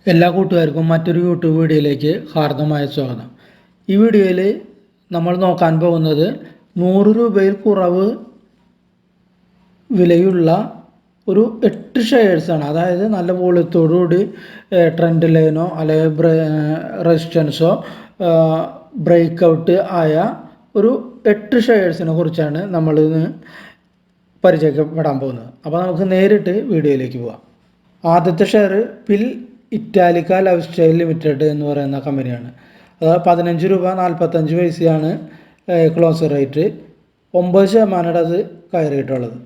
എല്ലാ കൂട്ടുകാർക്കും മറ്റൊരു യൂട്യൂബ് വീഡിയോയിലേക്ക് ഹാർദമായ സ്വാഗതം. ഈ വീഡിയോയിൽ നമ്മൾ നോക്കാൻ പോകുന്നത് 100 രൂപയിൽ കുറവ് വിലയുള്ള ഒരു 8 ഷെയർസാണ്. അതായത് നല്ല വോളിയത്തോടുകൂടി ട്രെൻഡ് ലൈനോ അല്ലെങ്കിൽ റെസിസ്റ്റൻസോ ബ്രേക്ക് ഔട്ട് ആയ ഒരു 8 ഷെയർസിനെ കുറിച്ചാണ് നമ്മളിന്ന് പരിചയപ്പെടാൻ പോകുന്നത്. അപ്പോൾ നമുക്ക് നേരിട്ട് വീഡിയോയിലേക്ക് പോകാം. ആദ്യത്തെ ഷെയർ പിൽ ഇറ്റാലിക്ക ലൈഫ് സ്റ്റൈൽ ലിമിറ്റഡ് എന്ന് പറയുന്ന കമ്പനിയാണ്. അത് 15 രൂപ 45 പൈസയാണ് ക്ലോസ് റേറ്റ്. 9% അത് കയറിയിട്ടുള്ളത്.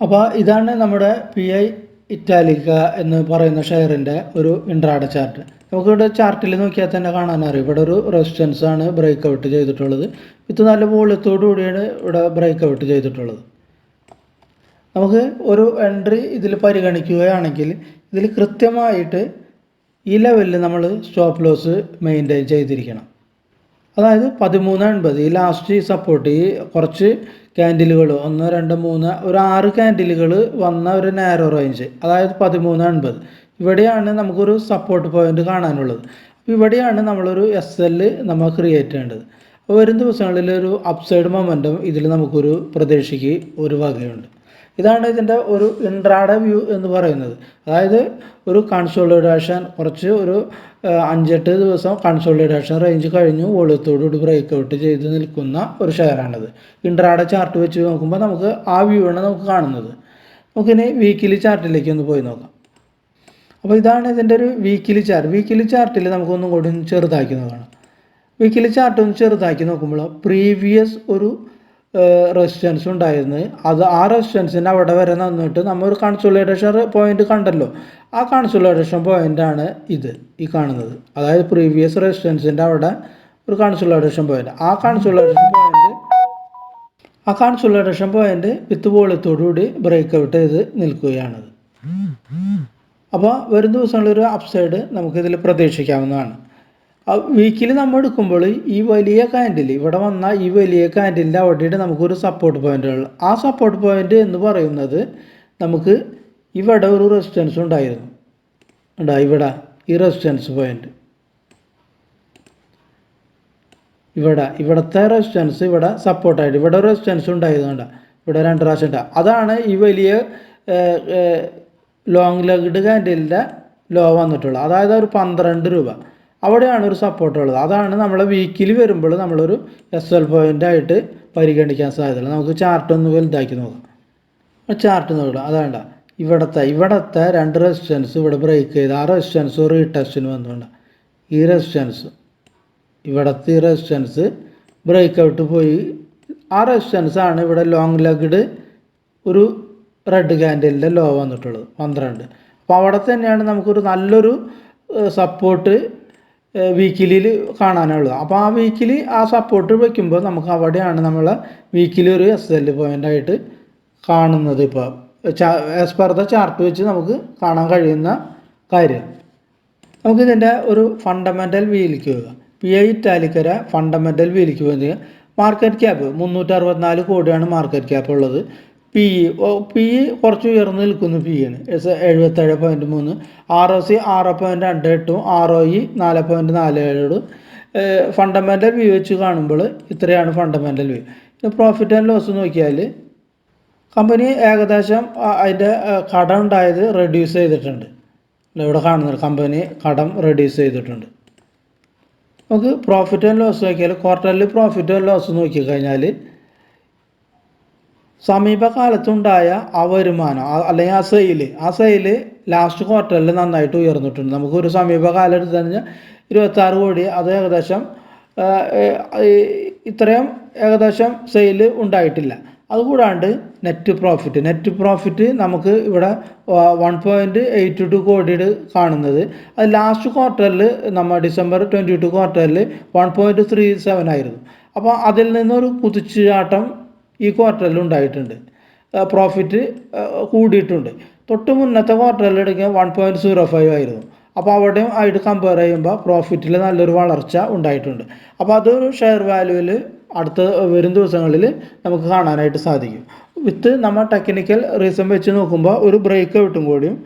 അപ്പോൾ ഇതാണ് നമ്മുടെ PI ഇറ്റാലിക്ക എന്ന് പറയുന്ന ഷെയറിൻ്റെ ഒരു ഇൻട്രാഡേ ചാർട്ട്. നമുക്കിവിടെ ചാർട്ടിൽ നോക്കിയാൽ തന്നെ കാണാനറിയും. ഇവിടെ ഒരു റെസിസ്റ്റൻസ് ആണ് ബ്രേക്ക് ഔട്ട് ചെയ്തിട്ടുള്ളത്. ഇത് നല്ല വോളിയത്തോടു കൂടിയാണ് ഇവിടെ ബ്രേക്ക് ഔട്ട് ചെയ്തിട്ടുള്ളത്. നമുക്ക് ഒരു എൻട്രി ഇതിൽ പരിഗണിക്കുകയാണെങ്കിൽ ഇതിൽ കൃത്യമായിട്ട് ഈ ലെവലിൽ നമ്മൾ സ്റ്റോപ്പ് ലോസ് മെയിൻറ്റെയിൻ ചെയ്തിരിക്കണം. അതായത് 13.80 ഈ ലാസ്റ്റ് സപ്പോർട്ട്, ഈ കുറച്ച് ക്യാൻഡിലുകൾ 1 2 3 ഒരു 6 ക്യാൻഡിലുകൾ വന്ന ഒരു നാരോ റേഞ്ച്, അതായത് 13.80 ഇവിടെയാണ് നമുക്കൊരു സപ്പോർട്ട് പോയിന്റ് കാണാനുള്ളത്. ഇവിടെയാണ് നമ്മളൊരു SL നമ്മൾ ക്രിയേറ്റ് ചെയ്യേണ്ടത്. അപ്പോൾ വരും ദിവസങ്ങളിൽ ഒരു അപ്സൈഡ് മൊമെൻറ്റം ഇതിൽ നമുക്കൊരു പ്രതീക്ഷയ്ക്ക് ഒരു വകയുണ്ട്. ഇതാണ് ഇതിൻ്റെ ഒരു ഇൻട്രാഡേ വ്യൂ എന്ന് പറയുന്നത്. അതായത് ഒരു കൺസോളിഡേഷൻ കുറച്ച് ഒരു 5-8 ദിവസം കൺസോളിഡേഷൻ റേഞ്ച് കഴിഞ്ഞു വോളിയത്തോടുകൂടി ബ്രേക്ക് ഔട്ട് ചെയ്ത് നിൽക്കുന്ന ഒരു ഷെയറാണിത്. ഇൻട്രാഡേ ചാർട്ട് വെച്ച് നോക്കുമ്പോൾ നമുക്ക് ആ വ്യൂ ആണ് നമുക്ക് കാണുന്നത്. നമുക്കിനി വീക്കിലി ചാർട്ടിലേക്ക് ഒന്ന് പോയി നോക്കാം. അപ്പോൾ ഇതാണ് ഇതിൻ്റെ ഒരു വീക്കിലി ചാർട്ട്. വീക്കിലി ചാർട്ടിൽ നമുക്കൊന്നും കൂടി ചെറുതാക്കി നോക്കണം. വീക്കിലി ചാർട്ട് ഒന്ന് ചെറുതാക്കി നോക്കുമ്പോൾ പ്രീവിയസ് ഒരു റെസിസ്റ്റൻസ് ഉണ്ടായിരുന്നു. ആ റെസിസ്റ്റൻസിൻ്റെ അവിടെ വരെ നിന്നിട്ട് നമ്മൾ ഒരു കൺസോളിഡേഷൻ പോയിന്റ് കണ്ടല്ലോ. ആ കൺസോളിഡേഷൻ പോയിൻ്റാണ് ഈ കാണുന്നത്. അതായത് പ്രീവിയസ് റെസിസ്റ്റൻസിൻ്റെ അവിടെ ഒരു കൺസോളിഡേഷൻ പോയിന്റ്. ആ കൺസോളിഡേഷൻ പോയിന്റ് വിത്ത് വോളിയത്തോടുകൂടി ബ്രേക്ക് ഔട്ട് ചെയ്ത് നിൽക്കുകയാണത്. അപ്പോൾ വരും ദിവസങ്ങളൊരു അപ്സൈഡ് നമുക്കിതിൽ പ്രതീക്ഷിക്കാവുന്നതാണ്. വീക്കിൽ നമ്മൾ എടുക്കുമ്പോൾ ഈ വലിയ ക്യാൻഡിൽ ഇവിടെ വന്ന ഈ വലിയ ക്യാൻഡിലിൻ്റെ അവിടെയിട്ട് നമുക്കൊരു സപ്പോർട്ട് പോയിന്റുകൾ, ആ സപ്പോർട്ട് പോയിന്റ് എന്ന് പറയുന്നത് നമുക്ക് ഇവിടെ ഒരു റെസിസ്റ്റൻസ് ഉണ്ടായിരുന്നു. ഇവിടെ ഈ റെസിസ്റ്റൻസ് പോയിന്റ് ഇവിടുത്തെ റെസിസ്റ്റൻസ് ഇവിടെ സപ്പോർട്ടായിട്ട് ഇവിടെ റെസിസ്റ്റൻസ് ഉണ്ടായതുകൊണ്ട് ഇവിടെ 2 പ്രാവശ്യം ഉണ്ട്. അതാണ് ഈ വലിയ ലോങ് ലെഗ്ഡ് ക്യാൻഡിലിൻ്റെ ലോ വന്നിട്ടുള്ളത്. അതായത് ഒരു 12 രൂപ അവിടെയാണ് ഒരു സപ്പോർട്ട് ഉള്ളത്. അതാണ് നമ്മളെ വീക്കിലി വരുമ്പോൾ നമ്മളൊരു SL പോയിൻ്റായിട്ട് പരിഗണിക്കാൻ സാധ്യതയുള്ളത്. നമുക്ക് ചാർട്ട് ഒന്ന് വലുതാക്കി നോക്കാം. ചാർട്ട് നോക്കാം. അതാണ്ട ഇവിടുത്തെ 2 റെസിസ്റ്റൻസ് ഇവിടെ ബ്രേക്ക് ചെയ്ത് ആ റെസിസ്റ്റൻസ് റീടെസ്റ്റിന് വന്നുകൊണ്ട് ഈ റെസിസ്റ്റൻസ് ഇവിടുത്തെ ഈ റെസിസ്റ്റൻസ് ബ്രേക്ക് ഔട്ട് പോയി. ആ റെസിസ്റ്റൻസ് ആണ് ഇവിടെ ലോങ് ലെഗ്ഡ് ഒരു റെഡ് ക്യാൻഡിലിൻ്റെ ലോ വന്നിട്ടുള്ളത് 12. അപ്പോൾ അവിടെ തന്നെയാണ് നമുക്കൊരു നല്ലൊരു സപ്പോർട്ട് വീക്കിലിയിൽ കാണാനുള്ളത്. അപ്പോൾ ആ വീക്കിലി ആ സപ്പോർട്ട് വയ്ക്കുമ്പോൾ നമുക്ക് അവിടെയാണ് നമ്മൾ വീക്കിലി ഒരു SL പോയിൻ്റായിട്ട് കാണുന്നത്. ഇപ്പോൾ ആസ് പെർ ദ ചാർട്ട് വെച്ച് നമുക്ക് കാണാൻ കഴിയുന്ന കാര്യം. നമുക്കിതിൻ്റെ ഒരു ഫണ്ടമെൻ്റൽ വ്യൂയിലേക്ക് പോകാം. PI ഇറ്റാലിക്കര ഫണ്ടമെൻ്റൽ വ്യൂയിലേക്ക് പോകുന്നത് മാർക്കറ്റ് ക്യാപ്പ് 364 കോടിയാണ് മാർക്കറ്റ് ക്യാപ്പ് ഉള്ളത്. PE കുറച്ച് ഉയർന്നു നിൽക്കുന്നു. PE ആണ് 77.3, ROC 6.28, ROE 4.47. ഫണ്ടമെൻ്റൽ വ്യൂ വെച്ച് കാണുമ്പോൾ ഇത്രയാണ് fundamental view. Profit and loss നോക്കിയാൽ കമ്പനി ഏകദേശം അതിൻ്റെ കടം ഉണ്ടായത് റെഡ്യൂസ് ചെയ്തിട്ടുണ്ട്. ഇവിടെ കാണുന്നത് കമ്പനി കടം റെഡ്യൂസ് ചെയ്തിട്ടുണ്ട്. നമുക്ക് പ്രോഫിറ്റ് ആൻഡ് ലോസ് നോക്കിയാൽ ക്വാർട്ടർലി പ്രോഫിറ്റ് ആൻഡ് ലോസ് നോക്കിക്കഴിഞ്ഞാൽ സമീപകാലത്തുണ്ടായ ആ വരുമാനം അല്ലെങ്കിൽ ആ സെയില് ലാസ്റ്റ് ക്വാർട്ടറിൽ നന്നായിട്ട് ഉയർന്നിട്ടുണ്ട്. നമുക്കൊരു സമീപകാലം എടുത്തു കഴിഞ്ഞാൽ 26 കോടി, അത് ഏകദേശം ഇത്രയും ഏകദേശം സെയിൽ ഉണ്ടായിട്ടില്ല. അതുകൂടാണ്ട് നെറ്റ് പ്രോഫിറ്റ് നമുക്ക് ഇവിടെ 1.82 കോടിയുടെ കാണുന്നത്. അത് ലാസ്റ്റ് ക്വാർട്ടറിൽ നമ്മൾ December 22 ക്വാർട്ടറിൽ 1.37 ആയിരുന്നു. അപ്പോൾ അതിൽ നിന്നൊരു കുതിച്ചുചാട്ടം ഈ ക്വാർട്ടറിൽ ഉണ്ടായിട്ടുണ്ട്. പ്രോഫിറ്റ് കൂടിയിട്ടുണ്ട്. തൊട്ട് മുന്നത്തെ ക്വാർട്ടറിൽ എടുക്കുക 1.05 ആയിരുന്നു. അപ്പോൾ അവിടെയും ആയിട്ട് കമ്പയർ ചെയ്യുമ്പോൾ പ്രോഫിറ്റിൽ നല്ലൊരു വളർച്ച ഉണ്ടായിട്ടുണ്ട്. അപ്പോൾ അതൊരു ഷെയർ വാല്യൂവിൽ അടുത്ത വരും ദിവസങ്ങളിൽ നമുക്ക് കാണാനായിട്ട് സാധിക്കും. വിത്ത് നമ്മൾ ടെക്നിക്കൽ റീസൺ വെച്ച് നോക്കുമ്പോൾ ഒരു ബ്രേക്ക് ഔട്ടും കൂടിയും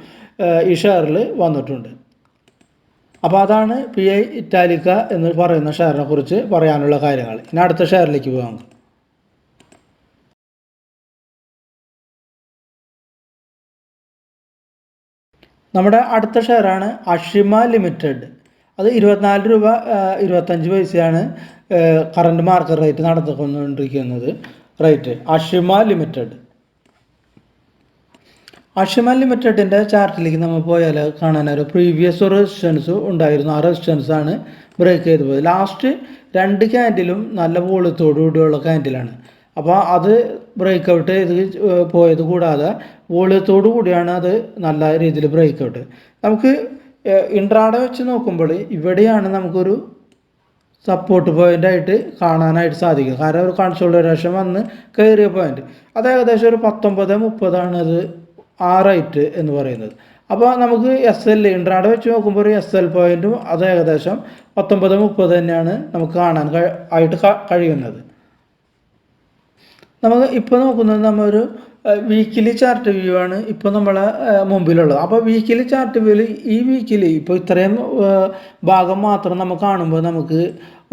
ഈ ഷെയറിൽ വന്നിട്ടുണ്ട്. അപ്പോൾ അതാണ് PI ഇറ്റാലിക്ക എന്ന് പറയുന്ന ഷെയറിനെ കുറിച്ച് പറയാനുള്ള കാര്യങ്ങൾ. ഇനി അടുത്ത ഷെയറിലേക്ക് പോകാം. നമ്മുടെ അടുത്ത ഷെയറാണ് അഷിമ ലിമിറ്റഡ്. അത് 24 രൂപ 25 പൈസയാണ് കറണ്ട് മാർക്കറ്റ് റേറ്റ് നടന്നുകൊണ്ടിരിക്കുന്നത്. Rate Ashima limited. അഷിമ ലിമിറ്റഡിൻ്റെ ചാർട്ടിലേക്ക് നമ്മൾ പോയാൽ കാണാൻ ഒരു പ്രീവിയസ് റെസിസ്റ്റൻസ് ഉണ്ടായിരുന്നു. ആ റെസിസ്റ്റൻസ് ആണ് ബ്രേക്ക് ചെയ്ത് പോയത്. ലാസ്റ്റ് 2 ക്യാൻഡിലും നല്ല വോളിയത്തോടു കൂടിയുള്ള ക്യാൻഡിലാണ്. അപ്പോൾ അത് ബ്രേക്ക് ഔട്ട് ചെയ്ത് പോയത് കൂടാതെ വോളിയത്തോടു കൂടിയാണ് അത് നല്ല രീതിയിൽ ബ്രേക്ക് ഔട്ട്. നമുക്ക് ഇൻട്രാഡേ വെച്ച് നോക്കുമ്പോൾ ഇവിടെയാണ് നമുക്കൊരു സപ്പോർട്ട് പോയിന്റ് ആയിട്ട് കാണാനായിട്ട് സാധിക്കും. കാരണം ഒരു കൺസോളിഡേഷൻ വന്ന് കയറിയ പോയിന്റ് അത് ഏകദേശം ഒരു 19.30 അത് ആ റേറ്റ് എന്ന് പറയുന്നത്. അപ്പോൾ നമുക്ക് SL ഇൻട്രാഡേ വെച്ച് നോക്കുമ്പോൾ ഒരു SL പോയിന്റും അത് ഏകദേശം 19.30 തന്നെയാണ് നമുക്ക് കാണാൻ ആയിട്ട് കഴിയുന്നത്. നമുക്ക് ഇപ്പോൾ നോക്കുന്നത് നമ്മളൊരു വീക്കിലി ചാർട്ട് വ്യൂ ആണ് ഇപ്പോൾ നമ്മളെ മുമ്പിലുള്ളത്. അപ്പോൾ വീക്കിലി ചാർട്ട് വ്യൂവിൽ ഈ വീക്കിലി ഇപ്പോൾ ഇത്രയും ഭാഗം മാത്രം നമുക്ക് കാണുമ്പോൾ നമുക്ക്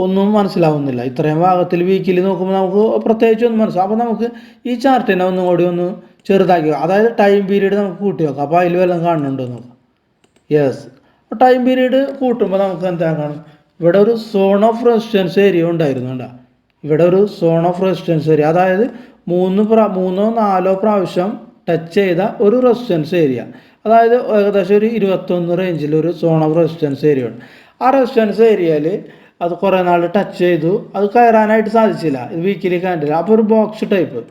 ഒന്നും മനസ്സിലാവുന്നില്ല. ഇത്രയും ഭാഗത്തിൽ വീക്കിലി നോക്കുമ്പോൾ നമുക്ക് പ്രത്യേകിച്ച് ഒന്നും മനസ്സിലാവും. അപ്പോൾ നമുക്ക് ഈ ചാർട്ടിനെ ഒന്നും കൂടി ഒന്ന് ചെറുതാക്കി, അതായത് ടൈം പീരീഡ് നമുക്ക് കൂട്ടി നോക്കാം. അപ്പോൾ അതിൽ വല്ലതും കാണുന്നുണ്ടോ നോക്കാം. യെസ്, ടൈം പീരീഡ് കൂട്ടുമ്പോൾ നമുക്ക് എന്താ കാണും, ഇവിടെ ഒരു സോൺ ഓഫ് റെസിസ്റ്റൻസ് ഏരിയ ഉണ്ടായിരുന്നു. കണ്ടോ, ഇവിടെ ഒരു സോൺ ഓഫ് റെസിസ്റ്റൻസ് ഏരിയ, അതായത് 3-4 പ്രാവശ്യം ടച്ച് ചെയ്ത ഒരു റെസിസ്റ്റൻസ് ഏരിയ, അതായത് ഏകദേശം ഒരു 21 റേഞ്ചിൽ ഒരു സോൺ ഓഫ് റെസിസ്റ്റൻസ് ഏരിയ ഉണ്ട്. ആ റെസിസ്റ്റൻസ് ഏരിയയിൽ അത് കുറേ നാൾ ടച്ച് ചെയ്തു, അത് കയറാനായിട്ട് സാധിച്ചില്ല. ഇത് വീക്കിലി കണ്ടില്ല. അപ്പോൾ ഒരു ബോക്സ് ടൈപ്പ്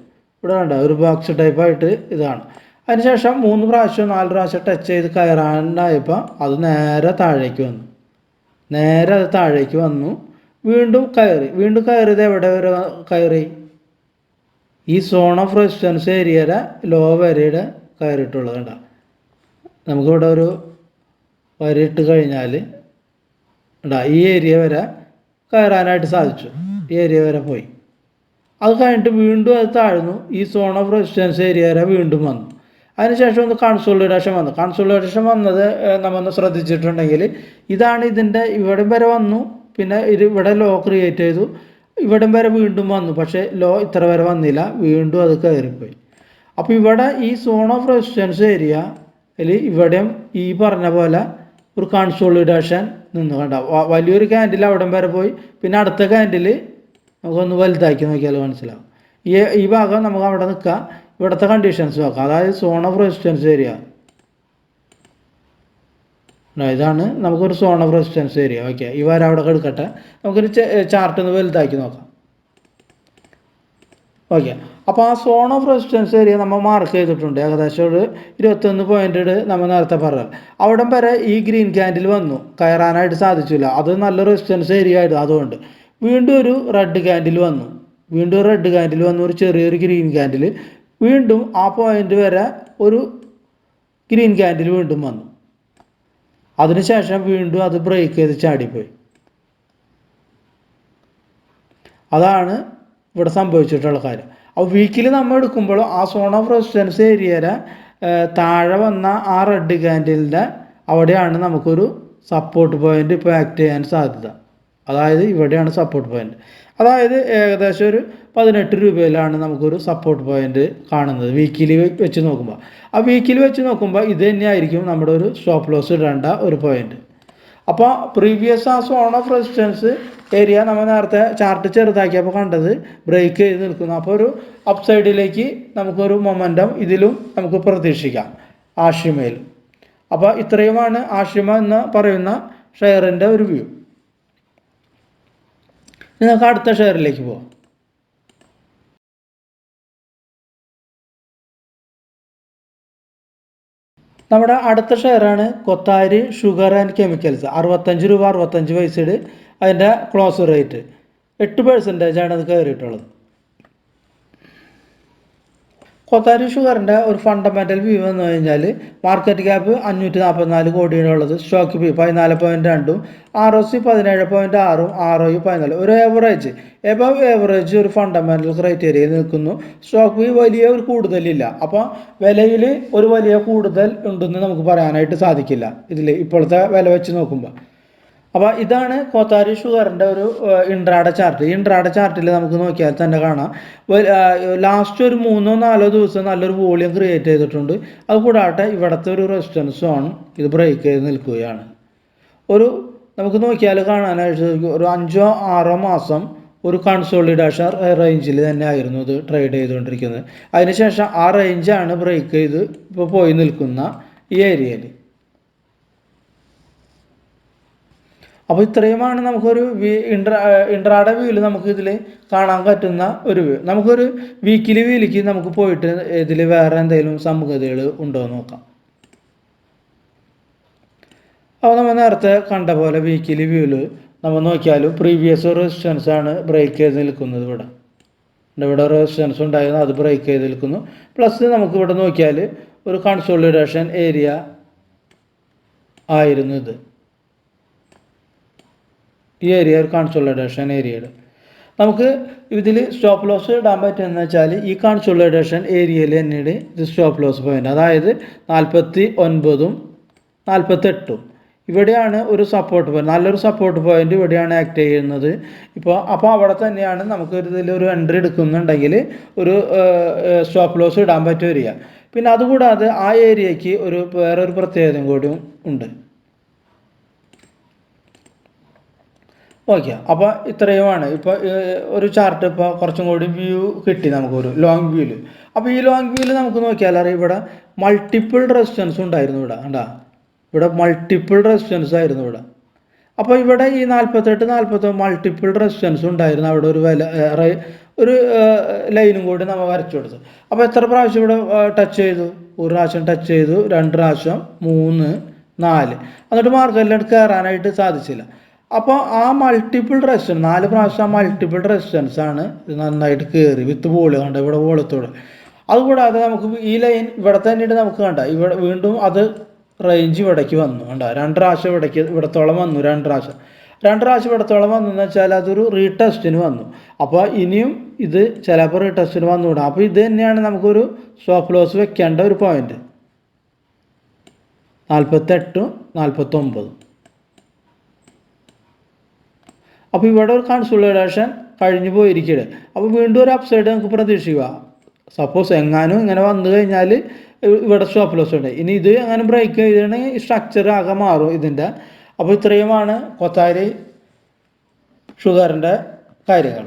ഇവിടെ കണ്ട ഒരു ബോക്സ് ടൈപ്പായിട്ട് ഇതാണ്. അതിനുശേഷം 3 പ്രാവശ്യം 4 പ്രാവശ്യം ടച്ച് ചെയ്ത് കയറാനായപ്പോൾ അത് നേരെ താഴേക്ക് വന്നു. വീണ്ടും കയറിയത് എവിടെ വരെ കയറി, ഈ സോൺ ഓഫ് റെസിസ്റ്റൻസ് ഏരിയയുടെ ലോ വരെയുടെ കയറിയിട്ടുള്ളത്. കണ്ട, നമുക്കിവിടെ ഒരു വരയിട്ട് കഴിഞ്ഞാൽ ഈ ഏരിയ വരെ കയറാനായിട്ട് സാധിച്ചു. ഈ ഏരിയ വരെ പോയി. അത് കഴിഞ്ഞിട്ട് വീണ്ടും അത് താഴ്ന്നു. ഈ സോൺ ഓഫ് റെസിസ്റ്റൻസ് ഏരിയ വരെ വീണ്ടും വന്നു. അതിനുശേഷം ഒന്ന് കൺസോളിഡേഷൻ വന്നത് നമ്മൊന്ന് ശ്രദ്ധിച്ചിട്ടുണ്ടെങ്കിൽ ഇതാണ് ഇതിൻ്റെ ഇവിടം വരെ വന്നു. പിന്നെ ഇവിടെ ലോ ക്രിയേറ്റ് ചെയ്തു, ഇവിടം വരെ വീണ്ടും വന്നു. പക്ഷേ ലോ ഇത്ര വരെ വന്നില്ല, വീണ്ടും അത് കയറിപ്പോയി. അപ്പോൾ ഇവിടെ ഈ സോൺ ഓഫ് റെസിസ്റ്റൻസ് ഏരിയയിൽ ഇവിടെയും ഈ പറഞ്ഞ പോലെ ഒരു കൺസോളിഡേഷൻ നിന്ന്. കണ്ട, വലിയൊരു ക്യാൻഡിൽ അവിടം വരെ പോയി. പിന്നെ അടുത്ത ക്യാൻഡിൽ നമുക്കൊന്ന് വലുതാക്കി നോക്കിയാൽ മനസ്സിലാവും. ഈ ഭാഗം നമുക്ക് അവിടെ നിൽക്കാം, ഇവിടുത്തെ കണ്ടീഷൻസ് നോക്കാം. അതായത് സോൺ ഓഫ് റെസിസ്റ്റൻസ് ഏരിയ ഇതാണ്, നമുക്കൊരു zone of resistance area. Okay, ഈ വര അവിടെ എടുക്കട്ടെ. നമുക്കൊരു ചാർട്ട് ഒന്ന് വലുതാക്കി നോക്കാം. ഓക്കെ, അപ്പോൾ ആ സോൺ ഓഫ് റെസിസ്റ്റൻസ് ഏരിയ നമ്മൾ മാർക്ക് ചെയ്തിട്ടുണ്ട്. ഏകദേശം ഒരു 21 പോയിന്റ് നമ്മൾ നേരത്തെ പറഞ്ഞത്. അവിടം വരെ ഈ ഗ്രീൻ ക്യാൻഡിൽ വന്നു, കയറാനായിട്ട് സാധിച്ചില്ല. അത് നല്ല റെസിസ്റ്റൻസ് ഏരിയ ആയിരുന്നു. അതുകൊണ്ട് വീണ്ടും ഒരു റെഡ് ക്യാൻഡിൽ വന്നു, ഒരു ചെറിയൊരു ഗ്രീൻ ക്യാൻഡിൽ. വീണ്ടും ആ പോയിന്റ് വരെ ഒരു ഗ്രീൻ ക്യാൻഡിൽ വീണ്ടും വന്നു. അതിനുശേഷം വീണ്ടും അത് ബ്രേക്ക് ചെയ്ത് ചാടിപ്പോയി. അതാണ് ഇവിടെ സംഭവിച്ചിട്ടുള്ള കാര്യം. അപ്പോൾ വീക്കിൽ നമ്മൾ എടുക്കുമ്പോൾ ആ സോൺ ഓഫ് റെസിസ്റ്റൻസ് ഏരിയയുടെ താഴെ വന്ന ആ റെഡ് ക്യാൻഡിലിൻ്റെ അവിടെയാണ് നമുക്കൊരു സപ്പോർട്ട് പോയിന്റ് ഇപ്പോൾ ആക്ട് ചെയ്യാൻ സാധ്യത. അതായത് ഇവിടെയാണ് സപ്പോർട്ട് പോയിന്റ്. അതായത് ഏകദേശം ഒരു 18 രൂപയിലാണ് നമുക്കൊരു സപ്പോർട്ട് പോയിന്റ് കാണുന്നത് വീക്കിലി വെച്ച് നോക്കുമ്പോൾ. ആ വീക്കിലി വെച്ച് നോക്കുമ്പോൾ ഇത് തന്നെയായിരിക്കും നമ്മുടെ ഒരു സ്റ്റോപ്പ് ലോസ് ഇടേണ്ട ഒരു പോയിന്റ്. അപ്പോൾ പ്രീവിയസ് ആ സോൺ ഓഫ് റെസിസ്റ്റൻസ് ഏരിയ നമ്മൾ നേരത്തെ ചാർട്ട് ചെറുതാക്കിയപ്പോൾ കണ്ടത് ബ്രേക്ക് ചെയ്ത് നിൽക്കുന്നു. അപ്പോൾ ഒരു അപ്സൈഡിലേക്ക് നമുക്കൊരു മൊമെൻറ്റം ഇതിലും നമുക്ക് പ്രതീക്ഷിക്കാം ആഷിമയിൽ. അപ്പോൾ ഇത്രയുമാണ് ആഷിമ എന്ന് പറയുന്ന ഷെയറിൻ്റെ ഒരു വ്യൂ. ഇനി നമുക്ക് അടുത്ത ഷെയറിലേക്ക് പോവാം. നമ്മുടെ അടുത്ത ഷെയറാണ് കൊത്താരി ഷുഗർ ആൻഡ് കെമിക്കൽസ്. 65 രൂപ 65 പൈസയുടെ അതിൻ്റെ ക്ലോസ് റേറ്റ് 8% ആണ് അത് കയറിയിട്ടുള്ളത്. കൊത്താരി ഷുഗറിൻ്റെ ഒരു ഫണ്ടമെൻ്റൽ വ്യൂ എന്ന് കഴിഞ്ഞാൽ മാർക്കറ്റ് ക്യാപ്പ് 544 കോടിയുള്ളത്, സ്റ്റോക്ക് പി 14.2, ROC 17.6, ROE 14. ഒരു എബവ് ഏവറേജ് ഒരു ഫണ്ടമെൻ്റൽ ക്രൈറ്റീരിയയിൽ നിൽക്കുന്നു. സ്റ്റോക്ക് പി വലിയ ഒരു കൂടുതലില്ല. അപ്പോൾ വിലയിൽ ഒരു വലിയ കൂടുതൽ ഉണ്ടെന്ന് നമുക്ക് പറയാനായിട്ട് സാധിക്കില്ല ഇതിൽ ഇപ്പോഴത്തെ വില വെച്ച് നോക്കുമ്പോൾ. അപ്പോൾ ഇതാണ് കോത്താരി ഷുഗറിൻ്റെ ഒരു ഇൻട്രാഡേ ചാർട്ട്. ഈ ഇൻട്രാഡേ ചാർട്ടിൽ നമുക്ക് നോക്കിയാൽ തന്നെ കാണാം ലാസ്റ്റ് ഒരു 3-4 ദിവസം നല്ലൊരു വോളിയം ക്രിയേറ്റ് ചെയ്തിട്ടുണ്ട്. അതുകൂടാതെ ഇവിടുത്തെ ഒരു റെസിസ്റ്റൻസ് സോൺ ഇത് ബ്രേക്ക് ചെയ്ത് നിൽക്കുകയാണ്. നമുക്ക് നോക്കിയാൽ കാണാനായിട്ട് ഒരു 5-6 മാസം ഒരു കൺസോളിഡേഷൻ റേഞ്ചിൽ തന്നെ ആയിരുന്നു ഇത് ട്രേഡ് ചെയ്തുകൊണ്ടിരിക്കുന്നത്. അതിനുശേഷം ആ റേഞ്ചാണ് ബ്രേക്ക് ചെയ്ത് ഇപ്പോൾ പോയി നിൽക്കുന്ന ഈ ഏരിയയിൽ. അപ്പോൾ ഇത്രയുമാണ് നമുക്കൊരു ഇൻട്രാഡേ വ്യൂവിൽ നമുക്ക് ഇതിൽ കാണാൻ പറ്റുന്ന ഒരു വ്യൂ. നമുക്കൊരു വീക്കിലി വ്യൂയിലേക്ക് നമുക്ക് പോയിട്ട് ഇതിൽ വേറെ എന്തെങ്കിലും സംഗതികൾ ഉണ്ടോ എന്ന് നോക്കാം. അപ്പോൾ നമ്മൾ നേരത്തെ കണ്ട പോലെ വീക്കിലി വ്യൂവിൽ നമ്മൾ നോക്കിയാലും പ്രീവിയസ് റെസിസ്റ്റൻസ് ആണ് ബ്രേക്ക് ചെയ്ത് നിൽക്കുന്നത്. ഇവിടെ റെസിസ്റ്റൻസ് ഉണ്ടായിരുന്നു, അത് ബ്രേക്ക് ചെയ്ത് നിൽക്കുന്നു. പ്ലസ് നമുക്ക് ഇവിടെ നോക്കിയാൽ ഒരു കൺസോളിഡേഷൻ ഏരിയ ആയിരുന്നു ഇത്. ഈ ഏരിയ ഒരു കൺസോളിഡേഷൻ ഏരിയയുടെ നമുക്ക് ഇതിൽ സ്റ്റോപ്പ് ലോസ് ഇടാൻ പറ്റുമെന്ന് വെച്ചാൽ ഈ കൺസോളിഡേഷൻ ഏരിയയിൽ തന്നെയാണ് ഇത് സ്റ്റോപ്പ് ലോസ് പോയിന്റ്. അതായത് 49ഉം 48ഉം ഇവിടെയാണ് ഒരു സപ്പോർട്ട് പോയിന്റ്, നല്ലൊരു സപ്പോർട്ട് പോയിന്റ് ഇവിടെയാണ് ആക്ട് ചെയ്യുന്നത്. അപ്പോൾ അവിടെ തന്നെയാണ് നമുക്ക് ഇതിലൊരു എൻട്രി എടുക്കുന്നുണ്ടെങ്കിൽ ഒരു സ്റ്റോപ്പ് ലോസ് ഇടാൻ പറ്റി വരിക. പിന്നെ അതുകൂടാതെ ആ ഏരിയയ്ക്ക് വേറൊരു പ്രത്യേകതയും കൂടിയും ഉണ്ട്. ഓക്കെ, അപ്പോൾ ഇത്രയുമാണ്. ഇപ്പോൾ ഒരു ചാർട്ട് ഇപ്പോൾ കുറച്ചും കൂടി വ്യൂ കിട്ടി നമുക്കൊരു ലോങ് വ്യൂവിൽ. അപ്പോൾ ഈ ലോങ് വ്യൂവിൽ നമുക്ക് നോക്കിയാൽ അറിയാം ഇവിടെ മൾട്ടിപ്പിൾ റെസിസ്റ്റൻസ് ഉണ്ടായിരുന്നു. ഇവിടെ മൾട്ടിപ്പിൾ റെസിസ്റ്റൻസ് ആയിരുന്നു ഇവിടെ. അപ്പോൾ ഇവിടെ ഈ 48 മൾട്ടിപ്പിൾ റെസിസ്റ്റൻസ് ഉണ്ടായിരുന്നു. അവിടെ ഒരു ലൈനും കൂടി നമ്മൾ വരച്ചു കൊടുത്തു. അപ്പോൾ എത്ര പ്രാവശ്യം ഇവിടെ ടച്ച് ചെയ്തു? ഒരു പ്രാവശ്യം ടച്ച് ചെയ്തു, 2 പ്രാവശ്യം, 3, 4. എന്നിട്ട് മാർക്കറ്റിൽ കയറാനായിട്ട് സാധിച്ചില്ല. അപ്പോൾ ആ മൾട്ടിപ്പിൾ റെസിസ്റ്റൻസ് 4 പ്രാവശ്യം ആ മൾട്ടിപ്പിൾ റെസിസ്റ്റൻസ് ആണ് ഇത് നന്നായിട്ട് കയറി വിത്ത് ബോൾ കണ്ട ഇവിടെ ബോളത്തോടെ. അതുകൂടാതെ നമുക്ക് ഈ ലൈൻ ഇവിടെ തന്നെയിട്ട് നമുക്ക് കണ്ട ഇവിടെ വീണ്ടും അത് റേഞ്ച് ഇവിടേക്ക് വന്നു. 2 പ്രാവശ്യം ഇവിടത്തോളം വന്നു. 2 പ്രാവശ്യം ഇവിടത്തോളം വന്നു എന്ന് വെച്ചാൽ അതൊരു റീടെസ്റ്റിന് വന്നു. അപ്പോൾ ഇനിയും ഇത് ചിലപ്പോൾ റീടെസ്റ്റിന് വന്നുകൂടാ. അപ്പോൾ ഇത് തന്നെയാണ് നമുക്കൊരു സ്റ്റോപ്പ് ലോസ് വെക്കേണ്ട ഒരു പോയിന്റ്. 48, 49. അപ്പോൾ ഇവിടെ ഒരു കൺസോളിഡേഷൻ കഴിഞ്ഞു പോയിരിക്കുകയാണ്. അപ്പോൾ വീണ്ടും ഒരു അപ്സൈഡ് നമുക്ക് പ്രതീക്ഷിക്കുക. സപ്പോസ് എങ്ങാനും ഇങ്ങനെ വന്നു കഴിഞ്ഞാൽ ഇവിടെ സ്റ്റോപ്പ് ലോസ് ഉണ്ട്. ഇനി ഇത് അങ്ങനെ ബ്രേക്ക് ചെയ്തിട്ടുണ്ടെങ്കിൽ സ്ട്രക്ചർ ആകെ മാറും ഇതിൻ്റെ. അപ്പോൾ ഇത്രയുമാണ് കോത്താരി ഷുഗറിൻ്റെ കാര്യങ്ങൾ.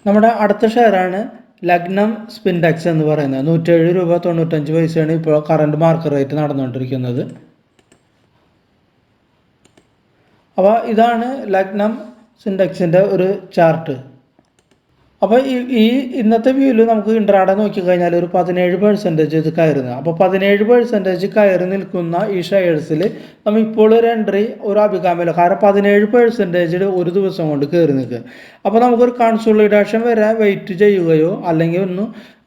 നമ്മുടെ അടുത്ത ഷെയറാണ് ലഗ്നം സ്പിൻഡെക്സ് എന്ന് പറയുന്നത്. 107.95 ഇപ്പോൾ കറണ്ട് മാർക്കറ്റ് റേറ്റ് നടന്നുകൊണ്ടിരിക്കുന്നത്. അപ്പോൾ ഇതാണ് ലഗ്നം സ്പിൻഡെക്സിൻ്റെ ഒരു ചാർട്ട്. അപ്പോൾ ഈ ഇന്നത്തെ വ്യൂവിൽ നമുക്ക് ഇൻട്രാഡേ നോക്കിക്കഴിഞ്ഞാൽ ഒരു 17% ഇത് കയറുന്നത്. അപ്പോൾ 17% കയറി നിൽക്കുന്ന ഈ ഷെയർസിൽ നമ്മൾ ഇപ്പോൾ ഒരു എൻട്രി ഒരു അഭികാമ്യമല്ല. കാരണം 17% ഒരു ദിവസം കൊണ്ട് കയറി നിൽക്കുക. അപ്പോൾ നമുക്കൊരു കൺസോളിഡേഷൻ വരെ വെയിറ്റ് ചെയ്യുകയോ അല്ലെങ്കിൽ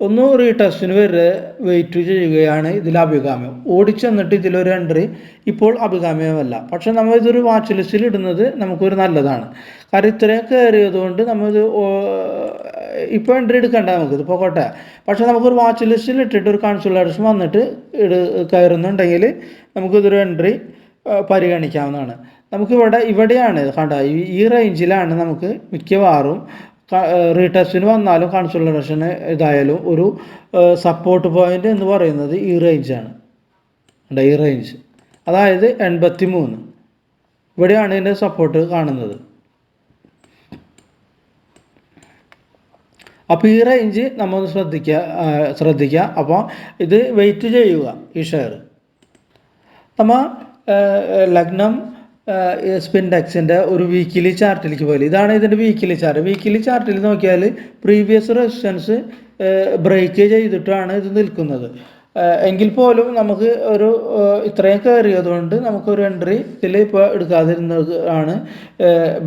ഒന്ന് റീടെസ്റ്റിന് വരെ വെയിറ്റ് ചെയ്യുകയാണ് ഇതിൽ അഭികാമ്യം. ഓടിച്ചെന്നിട്ട് ഇതിലൊരു എൻട്രി ഇപ്പോൾ അഭികാമ്യമല്ല. പക്ഷെ നമ്മൾ ഇതൊരു വാച്ച് ലിസ്റ്റിൽ ഇടുന്നത് നമുക്കൊരു നല്ലതാണ്. കാരണം ഇത്രയും കയറിയതുകൊണ്ട് നമ്മളിത് ഇപ്പോൾ എൻട്രി എടുക്കണ്ട, നമുക്കിത് പോകട്ടെ. പക്ഷെ നമുക്കൊരു വാച്ച് ലിസ്റ്റിൽ ഇട്ടിട്ട് ഒരു കൺസോളിഡേഷൻ വന്നിട്ട് കയറുന്നുണ്ടെങ്കിൽ നമുക്കിതൊരു എൻട്രി പരിഗണിക്കാവുന്നതാണ്. ഇവിടെയാണ് കണ്ട ഈ റേഞ്ചിലാണ് നമുക്ക് മിക്കവാറും റീടെസ്റ്റിന് വന്നാലും കൺസോളിഡേഷന് ഇതായാലും ഒരു സപ്പോർട്ട് പോയിന്റ് എന്ന് പറയുന്നത് ഈ റേഞ്ചാണ്. ഈ റേഞ്ച് അതായത് 83 ഇവിടെയാണ് ഇതിൻ്റെ സപ്പോർട്ട് കാണുന്നത്. അപ്പോൾ ഈ റേഞ്ച് നമ്മൾ ശ്രദ്ധിക്കുക. അപ്പോൾ ഇത് വെയിറ്റ് ചെയ്യുക ഈ ഷെയർ. നമ്മൾ ലഗ്നം സ്പിൻഡെക്സിൻ്റെ ഒരു വീക്കിലി ചാർട്ടിലേക്ക് പോയാൽ ഇതാണ് ഇതിൻ്റെ വീക്കിലി ചാർട്ട്. വീക്കിലി ചാർട്ടിൽ നോക്കിയാൽ പ്രീവിയസ് റെസിസ്റ്റൻസ് ബ്രേക്ക് ചെയ്തിട്ടാണ് ഇത് നിൽക്കുന്നത്. എങ്കിൽ പോലും നമുക്ക് ഇത്രയും കയറിയതുകൊണ്ട് നമുക്കൊരു എൻട്രി ഇതിൽ ഇപ്പോൾ എടുക്കാതിരുന്നത് ആണ്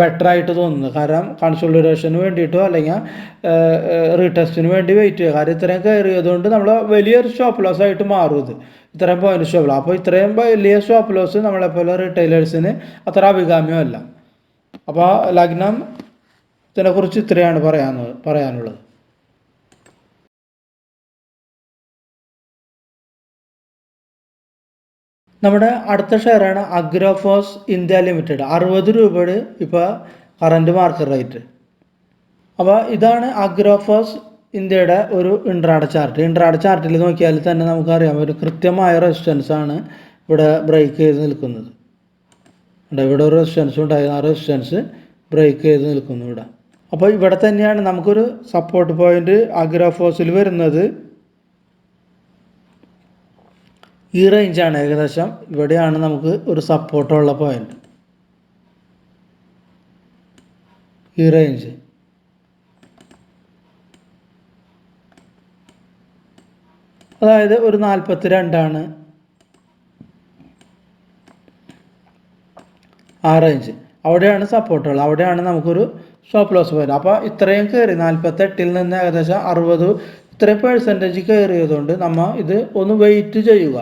ബെറ്ററായിട്ട് തോന്നുന്നത്. കാരണം കൺസോളിഡേഷന് വേണ്ടിയിട്ടോ അല്ലെങ്കിൽ റീടെസ്റ്റിന് വേണ്ടി വെയിറ്റ് ചെയ്യുക. കാരണം ഇത്രയും കയറിയതുകൊണ്ട് നമ്മൾ വലിയൊരു സ്റ്റോപ്പ് ലോസ് ആയിട്ട് മാറും ഇത്. ഇത്രയും പോയിന്റ് സ്റ്റോപ്പ് ലോസ്. അപ്പോൾ ഇത്രയും വലിയ സ്റ്റോപ്പ് ലോസ് നമ്മളെപ്പോലെ റീറ്റെയിലേഴ്സിന് അത്ര അഭികാമ്യമല്ല. അപ്പോൾ ലഗ്നം ഇതിനെക്കുറിച്ച് ഇത്രയാണ് പറയാനുള്ളത്. നമ്മുടെ അടുത്ത ഷെയറാണ് അഗ്രോഫോസ് ഇന്ത്യ ലിമിറ്റഡ്. 60 രൂപയുടെ ഇപ്പോൾ കറൻറ്റ് മാർക്കറ്റ് റേറ്റ്. അപ്പോൾ ഇതാണ് അഗ്രോഫോസ് ഇന്ത്യയുടെ ഒരു ഇൻട്രാഡേ ചാർട്ട്. ഇൻട്രാഡേ ചാർട്ടിൽ നോക്കിയാൽ തന്നെ നമുക്കറിയാം ഒരു കൃത്യമായ റെസിസ്റ്റൻസ് ആണ് ഇവിടെ ബ്രേക്ക് ചെയ്ത് നിൽക്കുന്നത്. ഇവിടെ ഒരു റെസിസ്റ്റൻസ് ഉണ്ടായിരുന്നു, ആ റെസിസ്റ്റൻസ് ബ്രേക്ക് ചെയ്ത് നിൽക്കുന്നു ഇവിടെ. അപ്പോൾ ഇവിടെ തന്നെയാണ് നമുക്കൊരു സപ്പോർട്ട് പോയിന്റ് അഗ്രോഫോസിൽ വരുന്നത്. ഈ റേഞ്ചാണ് ഏകദേശം, ഇവിടെയാണ് നമുക്ക് ഒരു സപ്പോർട്ടുള്ള പോയിന്റ്, ഈ റേഞ്ച്. അതായത് ഒരു 42 ആ റേഞ്ച്. അവിടെയാണ് സപ്പോർട്ടുള്ളത്, അവിടെയാണ് നമുക്കൊരു സ്റ്റോപ്പ് ലോസ് പോയിന്റ്. അപ്പോൾ ഇത്രയും കയറി 48 നിന്ന് ഏകദേശം 60 ഇത്രയും പെർസെൻറ്റേജ് കയറിയതുകൊണ്ട് നമ്മൾ ഇത് ഒന്ന് വെയിറ്റ് ചെയ്യുക.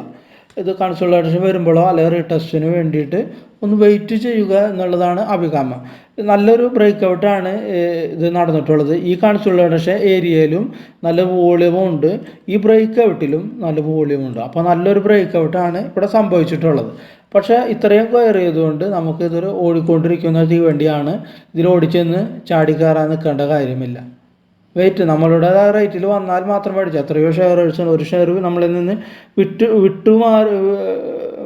ഇത് കൺസോളിഡേഷൻ വരുമ്പോഴോ അല്ലെങ്കിൽ റീടെസ്റ്റിന് വേണ്ടിയിട്ട് ഒന്ന് വെയിറ്റ് ചെയ്യുക എന്നുള്ളതാണ് അഭികാമ്യം. നല്ലൊരു ബ്രേക്കൗട്ടാണ് ഇത് നടന്നിട്ടുള്ളത്. ഈ കൺസോളിഡേഷൻ ഏരിയയിലും നല്ല വോളിയമും ഉണ്ട്, ഈ ബ്രേക്കൗട്ടിലും നല്ല വോളിയമുണ്ട്. അപ്പോൾ നല്ലൊരു ബ്രേക്കൗട്ടാണ് ഇവിടെ സംഭവിച്ചിട്ടുള്ളത്. പക്ഷേ ഇത്രയും കയറിയതുകൊണ്ട് നമുക്കിതൊരു ഓടിക്കൊണ്ടിരിക്കുന്ന തീവണ്ടിയാണ്, ഇതിൽ ഓടിച്ചെന്ന് ചാടിക്കയറാൻ നിൽക്കേണ്ട കാര്യമില്ല. വെയിറ്റ് നമ്മളുടെ റേറ്റിൽ വന്നാൽ മാത്രം മേടിച്ചു. എത്രയോ ഷെയറേഴ്സ്, ഒരു ഷെയർ നമ്മളിൽ നിന്ന്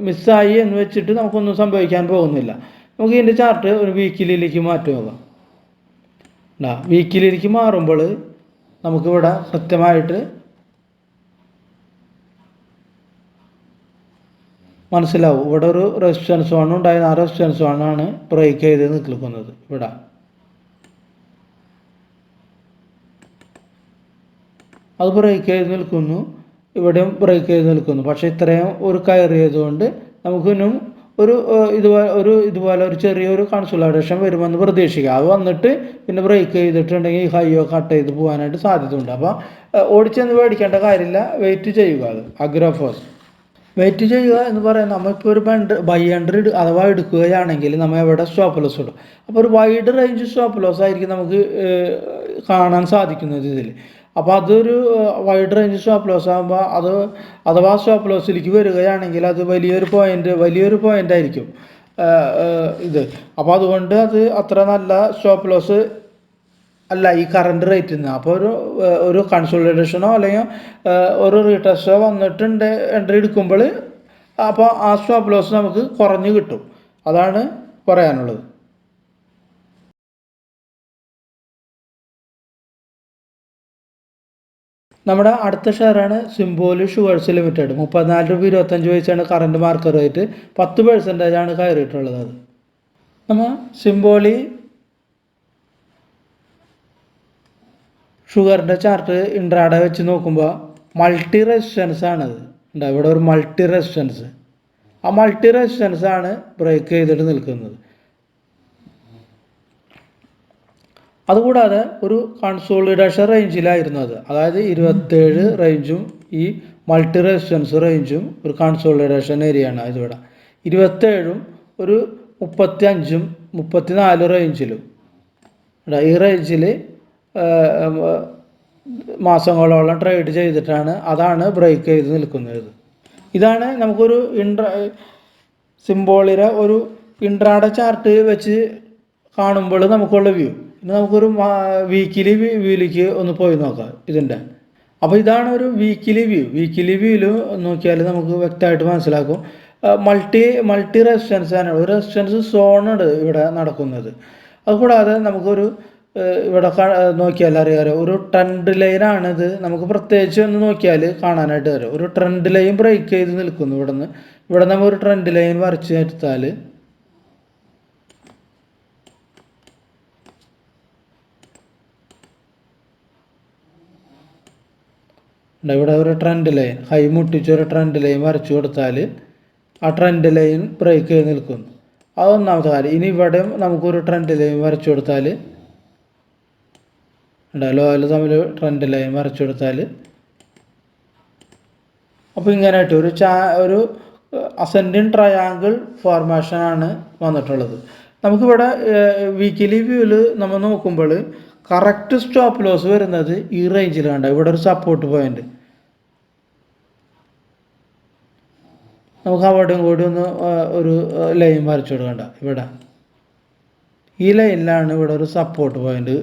മിസ്സായി എന്ന് വെച്ചിട്ട് നമുക്കൊന്നും സംഭവിക്കാൻ പോകുന്നില്ല. നമുക്ക് ഇതിൻ്റെ ചാർട്ട് ഒരു വീക്കിലിലേക്ക് മാറ്റി നോക്കാം. വീക്കിലിലേക്ക് മാറുമ്പോൾ നമുക്കിവിടെ കൃത്യമായിട്ട് മനസ്സിലാവും. ഇവിടെ ഒരു റെസിസ്റ്റൻസ് വൺ ഉണ്ടായിരുന്നു, ആ റെസിസ്റ്റൻസ് വണ്ണാണ് ബ്രേക്ക് ചെയ്ത് നിൽക്കുന്നത്. ഇവിടെ അത് ബ്രേക്ക് ചെയ്ത് നിൽക്കുന്നു, ഇവിടെയും ബ്രേക്ക് ചെയ്ത് നിൽക്കുന്നു. പക്ഷേ ഇത്രയും ഒരു കയറിയതുകൊണ്ട് നമുക്കിനും ഇതുപോലെ ഒരു ചെറിയൊരു കൺസോളിഡേഷൻ വരുമെന്ന് പ്രതീക്ഷിക്കുക. അത് വന്നിട്ട് പിന്നെ ബ്രേക്ക് ചെയ്തിട്ടുണ്ടെങ്കിൽ ഈ ഹൈയോ കട്ട് ചെയ്ത് പോകാനായിട്ട് സാധ്യതയുണ്ട്. അപ്പോൾ ഓടിച്ചെന്ന് മേടിക്കേണ്ട കാര്യമില്ല, വെയിറ്റ് ചെയ്യുക. അത് അഗ്രോഫോസ് വെയിറ്റ് ചെയ്യുക എന്ന് പറയുന്നത്, നമ്മളിപ്പോൾ ഒരു ബൈ എൻട്രി അഥവാ എടുക്കുകയാണെങ്കിൽ നമ്മൾ എവിടെ സ്റ്റോപ്പ് ലോസ് ഇടും. അപ്പോൾ ഒരു വൈഡ് റേഞ്ച് സ്റ്റോപ്പ് ലോസ് ആയിരിക്കും നമുക്ക് കാണാൻ സാധിക്കുന്നത് ഇതിൽ. അപ്പോൾ അതൊരു വൈഡ് റേഞ്ച് സ്റ്റോപ്പ് ലോസ് ആകുമ്പോൾ അത് അഥവാ സ്റ്റോപ്പ് ലോസിലേക്ക് വരികയാണെങ്കിൽ അത് വലിയൊരു പോയിന്റ് ആയിരിക്കും ഇത്. അപ്പോൾ അതുകൊണ്ട് അത് അത്ര നല്ല സ്റ്റോപ്പ് ലോസ് അല്ല ഈ കറണ്ട് റേറ്റിൽ നിന്ന്. അപ്പോൾ ഒരു കൺസോളിഡേഷനോ അല്ലെങ്കിൽ ഒരു റീടെസ്റ്റോ വന്നിട്ടുണ്ട് എൻട്രി എടുക്കുമ്പോൾ, അപ്പോൾ ആ സ്റ്റോപ്പ് ലോസ് നമുക്ക് കുറഞ്ഞ് കിട്ടും. അതാണ് പറയാനുള്ളത്. നമ്മുടെ അടുത്ത ഷെയറാണ് Simbhaoli sugars limited. 34.25 current market rate, 10% കയറിയിട്ടുള്ളത്. അത് നമ്മൾ സിംബോളി ഷുഗറിൻ്റെ ചാർട്ട് ഇൻട്രാഡേ വെച്ച് നോക്കുമ്പോൾ മൾട്ടി റെസിസ്റ്റൻസ് ആണത്. ഇവിടെ ഒരു മൾട്ടി റെസിസ്റ്റൻസ്, ആ മൾട്ടി റെസിസ്റ്റൻസ് ആണ് ബ്രേക്ക് ചെയ്തിട്ട് നിൽക്കുന്നത്. അതുകൂടാതെ ഒരു കൺസോളിഡേഷൻ റേഞ്ചിലായിരുന്നു അത്. അതായത് 27 റേഞ്ചും ഈ മൾട്ടി റെസിസ്റ്റൻസ് റേഞ്ചും ഒരു കൺസോളിഡേഷൻ ഏരിയയാണ്. ഇതിവിടെ 27ഉം ഒരു 35ഉം 34 റേഞ്ചിലും, ഈ റേഞ്ചിൽ മാസങ്ങളോളം ട്രേഡ് ചെയ്തിട്ടാണ് അതാണ് ബ്രേക്ക് ചെയ്ത് നിൽക്കുന്നത്. ഇതാണ് നമുക്കൊരു സിംബോളിലെ ഒരു ഇൻട്രാഡേ ചാർട്ട് വെച്ച് കാണുമ്പോൾ നമുക്കുള്ള വ്യൂ. ഇനി നമുക്കൊരു വീക്കിലി വ്യൂയിലേക്ക് ഒന്ന് പോയി നോക്കാം ഇതിൻ്റെ. അപ്പോൾ ഇതാണ് ഒരു വീക്കിലി വ്യൂവിൽ നോക്കിയാൽ നമുക്ക് വ്യക്തമായിട്ട് മനസ്സിലാക്കും. മൾട്ടി റെസിസ്റ്റൻസ് ആണ്, ഒരു റെസിസ്റ്റൻസ് സോണാണ് ഇവിടെ നടക്കുന്നത്. അതുകൂടാതെ നമുക്കൊരു ഇവിടെ നോക്കിയാൽ അറിയാമല്ലോ, ഒരു ട്രെൻഡ് ലൈനാണിത്. നമുക്ക് പ്രത്യേകിച്ച് ഒന്ന് നോക്കിയാൽ കാണാനായിട്ട് വരും. ഒരു ട്രെൻഡ് ലൈൻ ബ്രേക്ക് ചെയ്ത് നിൽക്കുന്നു. ഇവിടെ നമ്മൾ ഒരു ട്രെൻഡ് ലൈൻ വരച്ച് എടുത്താൽ ഇവിടെ ഒരു ട്രെൻഡ് ലൈൻ, ഹൈ മുട്ടിച്ചൊരു ട്രെൻഡ് ലൈൻ വരച്ചു കൊടുത്താൽ ആ ട്രെൻഡ് ലൈൻ ബ്രേക്ക് ചെയ്ത് നിൽക്കുന്നു. അതൊന്നാമത്തെ കാര്യം. ഇനി ഇവിടെ നമുക്കൊരു ട്രെൻഡ് ലൈൻ വരച്ചു കൊടുത്താൽ ലോയിൽ തമ്മിൽ ട്രെൻഡ് ലൈൻ വരച്ചു കൊടുത്താൽ അപ്പോൾ ഇങ്ങനെയായിട്ട് ഒരു അസെൻഡിങ് ട്രയാങ്കിൾ ഫോർമേഷനാണ് വന്നിട്ടുള്ളത്. നമുക്കിവിടെ വീക്കിലി വ്യൂവിൽ നമ്മൾ നോക്കുമ്പോൾ കറക്റ്റ് സ്റ്റോപ്പ് ലോസ് വരുന്നത് ഈ റേഞ്ചിലാണ്. ഇവിടെ ഒരു സപ്പോർട്ട് പോയിന്റ്, നമുക്ക് അവിടെയും കൂടി ഒന്ന് ഒരു ലൈൻ വരച്ചു കൊടുക്കണ്ട. ഇവിടെ ഈ ലൈനിലാണ് ഇവിടെ ഒരു സപ്പോർട്ട് പോയിന്റ്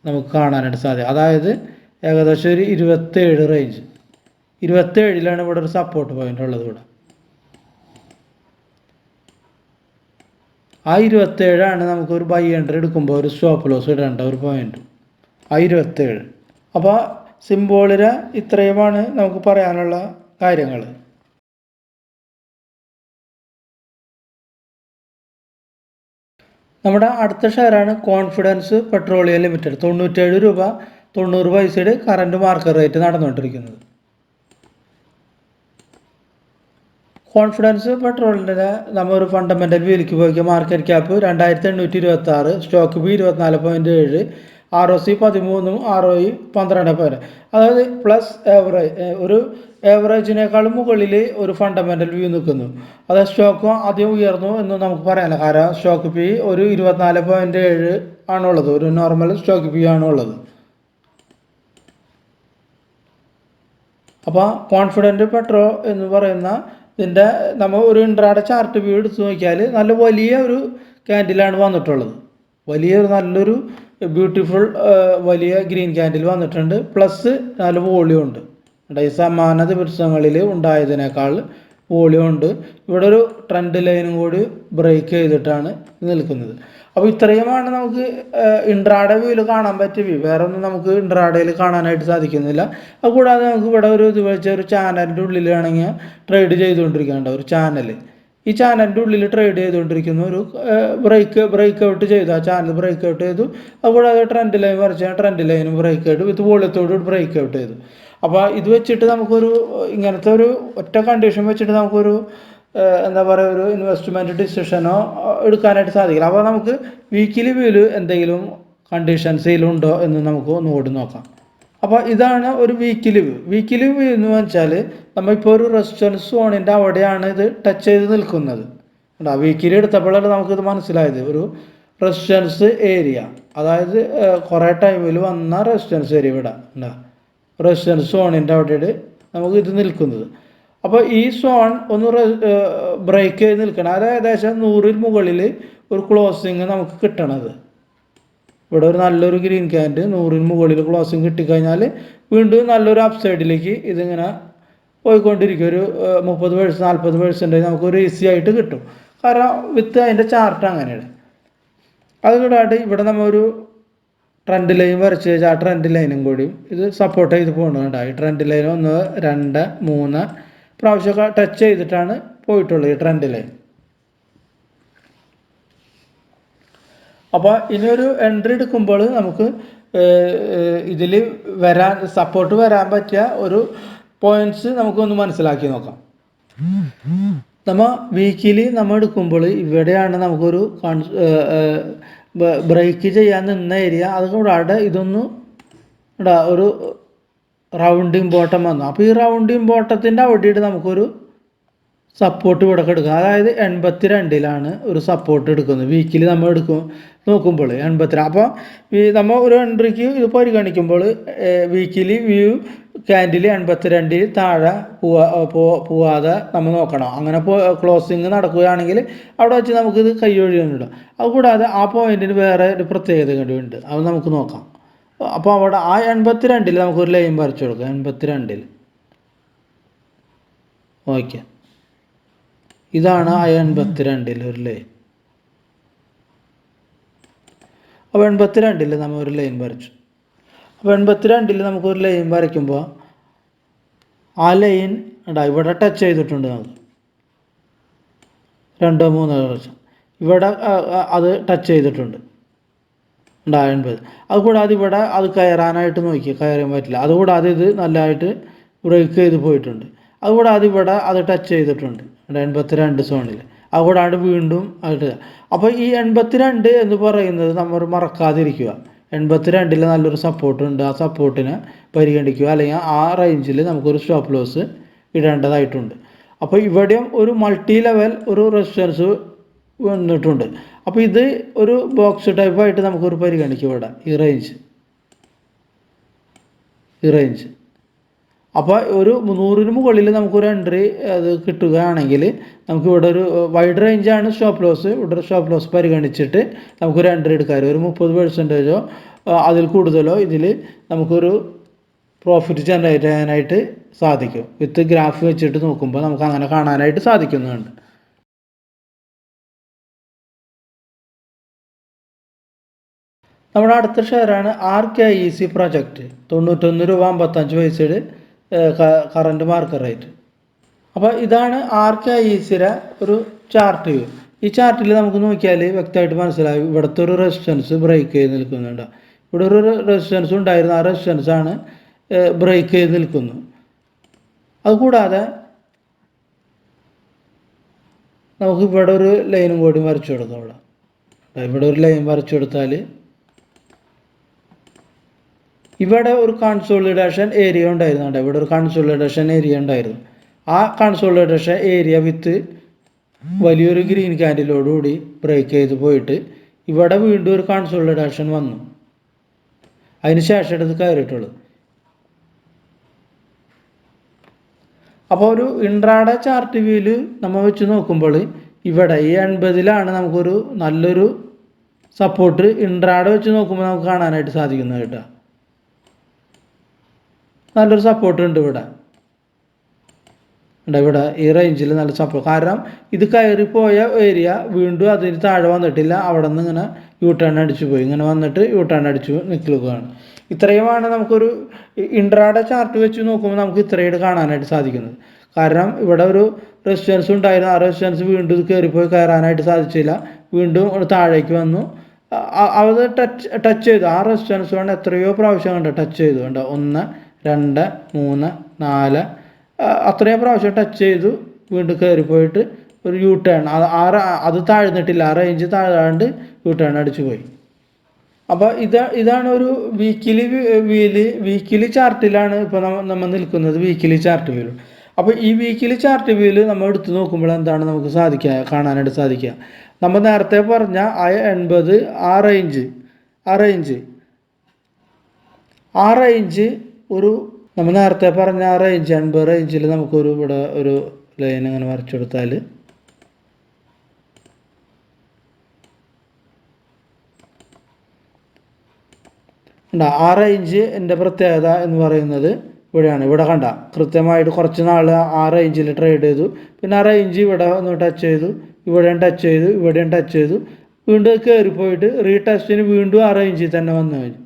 നമുക്ക് കാണാനായിട്ട് സാധിക്കും. അതായത് ഏകദേശം ഒരു 27 റേഞ്ച്, 27ലാണ് ഇവിടെ ഒരു സപ്പോർട്ട് പോയിന്റ് ഉള്ളത്. ഇവിടെ ആ 27ആണ് നമുക്കൊരു ബൈ എൻട്രി എടുക്കുമ്പോൾ ഒരു സ്റ്റോപ്പ് ലോസ് ഇടേണ്ട ഒരു പോയിന്റ്, ആ 27. അപ്പോൾ സിംബോളിലെ ഇത്രയുമാണ് നമുക്ക് പറയാനുള്ള കാര്യങ്ങൾ. നമ്മുടെ അടുത്ത ഷെയറാണ് കോൺഫിഡൻസ് പെട്രോളിയം ലിമിറ്റഡ്. 97 രൂപ 90 പൈസയുടെ കറണ്ട് മാർക്കറ്റ് റേറ്റ് നടന്നുകൊണ്ടിരിക്കുന്നത്. കോൺഫിഡൻസ് പെട്രോളിൻ്റെ നമ്മൾ ഒരു ഫണ്ടമെൻ്റൽ വ്യൂയിലേക്ക് പോയിക്കുക. Market cap 2826, stock B 24.7, ROC 13, ROE 12. അതായത് പ്ലസ് ഒരു ഏവറേജിനേക്കാളും മുകളിൽ ഒരു ഫണ്ടമെൻ്റൽ വ്യൂ നിൽക്കുന്നു. അതായത് സ്റ്റോക്ക് ആദ്യം ഉയർന്നു എന്ന് നമുക്ക് പറയാനില്ല. കാരണം സ്റ്റോക്ക് പി ഒരു 24.7 ആണുള്ളത്, ഒരു നോർമൽ സ്റ്റോക്ക് പി ആണുള്ളത്. അപ്പോൾ കോൺഫിഡൻറ്റ് പെട്രോ എന്ന് പറയുന്ന ഇതിൻ്റെ നമ്മൾ ഒരു ഇൻട്രാഡേ ചാർട്ട് വ്യൂ എടുത്ത് നോക്കിയാൽ നല്ല വലിയ ഒരു ക്യാൻഡിലാണ് വന്നിട്ടുള്ളത്. നല്ലൊരു ബ്യൂട്ടിഫുൾ വലിയ ഗ്രീൻ ക്യാൻഡിൽ വന്നിട്ടുണ്ട്. പ്ലസ് നല്ല വോളിയം ഉണ്ട്. ഈ സമാന ദിവസങ്ങളിൽ ഉണ്ടായതിനേക്കാൾ വോളിയം ഉണ്ട്. ഇവിടെ ഒരു ട്രെൻഡ് ലൈനും കൂടി ബ്രേക്ക് ചെയ്തിട്ടാണ് നിൽക്കുന്നത്. അപ്പോൾ ഇത്രയുമാണ് നമുക്ക് ഇൻട്രാഡേ വ്യൂവിൽ കാണാൻ പറ്റിയ വ്യൂ. വേറെ ഒന്നും നമുക്ക് ഇൻട്രാഡേയിൽ കാണാനായിട്ട് സാധിക്കുന്നില്ല. അതുകൂടാതെ നമുക്ക് ഇവിടെ ഒരു ഇത് വെച്ച ഒരു ചാനലിൻ്റെ ഉള്ളിലാണെങ്കിൽ ട്രേഡ് ചെയ്തുകൊണ്ടിരിക്കേണ്ട ഒരു ചാനൽ, ഈ ചാനലിൻ്റെ ഉള്ളിൽ ട്രേഡ് ചെയ്തുകൊണ്ടിരിക്കുന്ന ഒരു ബ്രേക്ക് ഔട്ട് ചെയ്തു. ആ ചാനൽ ബ്രേക്ക് ഔട്ട് ചെയ്തു. അതുകൂടാതെ ട്രെൻഡ് ലൈൻ വരച്ചാൽ ട്രെൻഡ് ലൈനും ബ്രേക്ക് ഔട്ട് വിത്ത് വോളിയത്തോട് ബ്രേക്ക് ഔട്ട് ചെയ്തു. അപ്പോൾ ഇത് വെച്ചിട്ട് നമുക്കൊരു ഇങ്ങനത്തെ ഒരു ഒറ്റ കണ്ടീഷൻ വെച്ചിട്ട് നമുക്കൊരു എന്താ പറയുക ഒരു ഇൻവെസ്റ്റ്മെൻറ്റ് ഡിസിഷനോ എടുക്കാനായിട്ട് സാധിക്കില്ല. അപ്പോൾ നമുക്ക് വീക്കിലി വ്യൂവിൽ എന്തെങ്കിലും കണ്ടീഷൻസിലുണ്ടോ എന്ന് നമുക്ക് ഒന്നുകൂടി നോക്കാം. അപ്പോൾ ഇതാണ് ഒരു വീക്കിലി വ്യൂ. വീക്കിലി വ്യൂ എന്ന് വെച്ചാൽ നമ്മളിപ്പോൾ ഒരു റെസിസ്റ്റൻസ് സോണിൻ്റെ അവിടെയാണ് ഇത് ടച്ച് ചെയ്ത് നിൽക്കുന്നത്. വീക്കിലി എടുത്തപ്പോഴാണ് നമുക്കിത് മനസ്സിലായത്. ഒരു റെസിസ്റ്റൻസ് ഏരിയ, അതായത് കുറേ ടൈമിൽ വന്ന റെസിസ്റ്റൻസ് ഏരിയ ഇവിടെ ഉണ്ടാ, റെസിസ്റ്റൻസ് സോണിൻ്റെ അവിടെ നമുക്ക് ഇത് നിൽക്കുന്നത്. അപ്പോൾ ഈ സോൺ ഒന്ന് ബ്രേക്ക് ചെയ്ത് നിൽക്കണം. അത് ഏകദേശം 100 മുകളിൽ ഒരു ക്ലോസിങ് നമുക്ക് കിട്ടണത്. ഇവിടെ ഒരു നല്ലൊരു ഗ്രീൻ ക്യാൻഡ് 100 മുകളിൽ ക്ലോസിങ് കിട്ടിക്കഴിഞ്ഞാൽ വീണ്ടും നല്ലൊരു അപ്സൈഡിലേക്ക് ഇതിങ്ങനെ പോയിക്കൊണ്ടിരിക്കും. ഒരു 30% 40% നമുക്കൊരു ഈസി ആയിട്ട് കിട്ടും. കാരണം വിത്ത് അതിൻ്റെ ചാർട്ട് അങ്ങനെയാണ്. അത് കൂടാതെ ഇവിടെ നമ്മൾ ഒരു ട്രെൻഡ് ലൈൻ വരച്ച് കഴിഞ്ഞാൽ ആ ട്രെൻഡ് ലൈനും കൂടി ഇത് സപ്പോർട്ട് ചെയ്ത് പോകുന്നുണ്ടായി. ട്രെൻഡ് ലൈൻ 1 2 3 പ്രാവശ്യമൊക്കെ ടച്ച് ചെയ്തിട്ടാണ് പോയിട്ടുള്ളത് ഈ ട്രെൻഡ് ലൈൻ. അപ്പോൾ ഇനിയൊരു എൻട്രി എടുക്കുമ്പോൾ നമുക്ക് ഇതിൽ സപ്പോർട്ട് വരാൻ പറ്റിയ ഒരു പോയിന്റ്സ് നമുക്കൊന്ന് മനസ്സിലാക്കി നോക്കാം. നമ്മൾ വീക്കിലി നമ്മൾ എടുക്കുമ്പോൾ ഇവിടെയാണ് നമുക്കൊരു ബ്രേക്ക് ചെയ്യാൻ നിന്ന ഏരിയ. അതുകൂടാതെ ഇതൊന്ന് ഒരു റൗണ്ടിങ് ബോട്ടം വന്നു. അപ്പോൾ ഈ റൗണ്ടിങ് ബോട്ടത്തിൻ്റെ അവിടെയിട്ട് നമുക്കൊരു സപ്പോർട്ട് ഇവിടെ എടുക്കുക. അതായത് 82ലാണ് ഒരു സപ്പോർട്ട് എടുക്കുന്നത്. വീക്കിലി നമ്മൾ നോക്കുമ്പോൾ 82. അപ്പോൾ നമ്മൾ ഒരു എൻട്രിക്ക് ഇത് പരിഗണിക്കുമ്പോൾ വീക്കിലി വ്യൂ ക്യാൻഡിൽ 82 താഴെ പോവാതെ നമ്മൾ നോക്കണം. അങ്ങനെ ക്ലോസിങ് നടക്കുകയാണെങ്കിൽ അവിടെ വെച്ച് നമുക്കിത് കൈയൊഴിയാനിടാം. അതുകൂടാതെ ആ പോയിന്റിന് വേറെ ഒരു പ്രത്യേകത കൂടിയുണ്ട്, അത് നമുക്ക് നോക്കാം. അപ്പോൾ അവിടെ ആ 82ൽ നമുക്കൊരു ലൈൻ വരച്ചു കൊടുക്കാം. 82ൽ ഓക്കെ, ഇതാണ് ആ 82ൽ ഒരു ലൈൻ. അപ്പോൾ 82ൽ നമ്മൾ ഒരു ലൈൻ വരച്ചു. അപ്പോൾ 82ൽ നമുക്കൊരു ലൈൻ വരയ്ക്കുമ്പോൾ ആ ലൈൻ ഇവിടെ ടച്ച് ചെയ്തിട്ടുണ്ട്. നമുക്ക് 2 3 പ്രാവശ്യം ഇവിടെ അത് ടച്ച് ചെയ്തിട്ടുണ്ട് 80. അതുകൂടാതെ ഇവിടെ അത് കയറാനായിട്ട് നോക്കി, കയറാൻ പറ്റില്ല. അതുകൂടാതെ ഇത് നല്ലതായിട്ട് ബ്രേക്ക് ചെയ്ത് പോയിട്ടുണ്ട്. അതുകൂടാതെ ഇവിടെ അത് ടച്ച് ചെയ്തിട്ടുണ്ട് 82 സോണിൽ. അതുകൂടാണ്ട് വീണ്ടും ആയിട്ട്. അപ്പോൾ ഈ 82 എന്ന് പറയുന്നത് നമ്മൾ മറക്കാതിരിക്കുക. 82ൽ നല്ലൊരു സപ്പോർട്ടുണ്ട്. ആ സപ്പോർട്ടിനെ പരിഗണിക്കുക, അല്ലെങ്കിൽ ആ റേഞ്ചിൽ നമുക്കൊരു സ്റ്റോപ്പ് ലോസ് ഇടേണ്ടതായിട്ടുണ്ട്. അപ്പോൾ ഇവിടെയും ഒരു മൾട്ടി ലെവൽ ഒരു റെസിസ്റ്റൻസ് വന്നിട്ടുണ്ട്. അപ്പോൾ ഇത് ഒരു ബോക്സ് ടൈപ്പായിട്ട് നമുക്കൊരു പരിഗണിക്കും ഇവിടെ ഈ റേഞ്ച്. അപ്പോൾ ഒരു 100-ന് മുകളിൽ നമുക്കൊരു എൻട്രി അത് കിട്ടുകയാണെങ്കിൽ നമുക്ക് ഇവിടെ ഒരു വൈഡ് റേഞ്ചാണ് സ്റ്റോപ്പ് ലോസ്. ഇവിടെ സ്റ്റോപ്പ് ലോസ് പരിഗണിച്ചിട്ട് നമുക്കൊരു എൻട്രി എടുക്കാം. ഒരു 30% അതിൽ കൂടുതലോ ഇതിൽ നമുക്കൊരു പ്രോഫിറ്റ് ജനറേറ്റ് ചെയ്യാനായിട്ട് സാധിക്കും. വിത്ത് ഗ്രാഫ് വെച്ചിട്ട് നോക്കുമ്പോൾ നമുക്ക് അങ്ങനെ കാണാനായിട്ട് സാധിക്കുന്നുണ്ട്. നമ്മുടെ അടുത്ത ഷെയറാണ് RKEC പ്രൊജക്റ്റ്. 91 രൂപ 55 പൈസയുടെ കറണ്ട് മാർക്കറ്റ് റേറ്റ്. അപ്പോൾ ഇതാണ് RKECയുടെ ഒരു ചാർട്ട് വ്യൂ. ഈ ചാർട്ടിൽ നമുക്ക് നോക്കിയാൽ വ്യക്തമായിട്ട് മനസ്സിലാവും ഇവിടുത്തെ ഒരു റെസിസ്റ്റൻസ് ബ്രേക്ക് ചെയ്ത് നിൽക്കുന്നുണ്ട്. ഇവിടെ ഒരു റെസിസ്റ്റൻസ് ഉണ്ടായിരുന്നു, ആ റെസിസ്റ്റൻസ് ആണ് ബ്രേക്ക് ചെയ്ത് നിൽക്കുന്നു. അതുകൂടാതെ നമുക്ക് ഇവിടെ ഒരു ലൈനും കൂടി വരച്ചു കൊടുക്കാം. ഇവിടെ ഒരു ലൈൻ വരച്ചു കൊടുത്താൽ ഇവിടെ ഒരു കൺസോളിഡേഷൻ ഏരിയ ഉണ്ടായിരുന്നുണ്ട്. ഇവിടെ ഒരു കൺസോളിഡേഷൻ ഏരിയ ഉണ്ടായിരുന്നു. ആ കൺസോളിഡേഷൻ ഏരിയ വിത്ത് വലിയൊരു ഗ്രീൻ ക്യാൻഡിലോടുകൂടി ബ്രേക്ക് ചെയ്ത് പോയിട്ട് ഇവിടെ വീണ്ടും ഒരു കൺസോളിഡേഷൻ വന്നു. അതിന് ശേഷം എടുത്ത് കയറിയിട്ടുള്ളത്. അപ്പോൾ ഒരു ഇൻട്രാഡേ ചാർട്ട് വ്യൂവിൽ നമ്മൾ വെച്ച് നോക്കുമ്പോൾ ഇവിടെ ഈ 80-ലാണ് നമുക്കൊരു നല്ലൊരു സപ്പോർട്ട് ഇൻട്രാഡേ വെച്ച് നോക്കുമ്പോൾ നമുക്ക് കാണാനായിട്ട് സാധിക്കുന്നത് കേട്ടോ. നല്ലൊരു സപ്പോർട്ട് ഉണ്ട് ഇവിടെ. ഇവിടെ ഈ റേഞ്ചിൽ നല്ല സപ്പോർട്ട്. കാരണം ഇത് കയറിപ്പോയ ഏരിയ വീണ്ടും അതിന് താഴെ വന്നിട്ടില്ല. അവിടെ നിന്ന് ഇങ്ങനെ യു ടേൺ അടിച്ചു പോയി. ഇങ്ങനെ വന്നിട്ട് യു ടേൺ അടിച്ചു നിൽക്കുകയാണ്. ഇത്രയുമാണ് നമുക്കൊരു ഇൻട്രാഡേ ചാർട്ട് വെച്ച് നോക്കുമ്പോൾ നമുക്ക് ഇത്രയും കാണാനായിട്ട് സാധിക്കുന്നത്. കാരണം ഇവിടെ ഒരു റെസിസ്റ്റൻസ് ഉണ്ടായിരുന്നു, ആ റെസിസ്റ്റൻസ് വീണ്ടും ഇത് കയറിപ്പോയി കയറാനായിട്ട് സാധിച്ചില്ല. വീണ്ടും താഴേക്ക് വന്നു. അത് ടച്ച് ചെയ്തു. ആ റെസിസ്റ്റൻസ് കൊണ്ട് എത്രയോ പ്രാവശ്യം കണ്ട് ടച്ച് ചെയ്തു. കണ്ടോ, 1 2 3 4 അത്രയും പ്രാവശ്യം ടച്ച് ചെയ്തു. വീണ്ടും കയറിപ്പോയിട്ട് ഒരു യു ടേൺ, അത് താഴ്ന്നിട്ടില്ല, ആ റേഞ്ച് താഴാണ്ട് യു ടേൺ അടിച്ചു പോയി. അപ്പോൾ ഇതാണ് ഒരു വീക്കിലി ചാർട്ടിലാണ് ഇപ്പോൾ നമ്മൾ നിൽക്കുന്നത്, വീക്കിലി ചാർട്ട് വ്യൂവിൽ. അപ്പോൾ ഈ വീക്കിലി ചാർട്ട് വ്യൂവിൽ നമ്മൾ എടുത്ത് നോക്കുമ്പോൾ എന്താണ് നമുക്ക് കാണാനായിട്ട് സാധിക്കുക. നമ്മൾ നേരത്തെ പറഞ്ഞ 80 ആ റേഞ്ച് ഒരു നമ്മൾ നേരത്തെ പറഞ്ഞ ആ റേഞ്ച് 80 റേഞ്ചിൽ നമുക്കൊരു ഇവിടെ ഒരു ലൈൻ ഇങ്ങനെ വരച്ചു കൊടുത്താൽ ആ റേഞ്ച് എൻ്റെ പ്രത്യേകത എന്ന് പറയുന്നത് ഇവിടെയാണ്. ഇവിടെ കണ്ട കൃത്യമായിട്ട് കുറച്ച് നാൾ ആ റേഞ്ചിൽ ട്രേഡ് ചെയ്തു. പിന്നെ ആ റേഞ്ച് ഇവിടെ ഒന്ന് ടച്ച് ചെയ്തു, ഇവിടെയും ടച്ച് ചെയ്തു, ഇവിടെയും ടച്ച് ചെയ്തു, വീണ്ടും കയറിപ്പോയിട്ട് റീടെസ്റ്റിന് വീണ്ടും ആ റേഞ്ചിൽ തന്നെ വന്നു കഴിഞ്ഞു.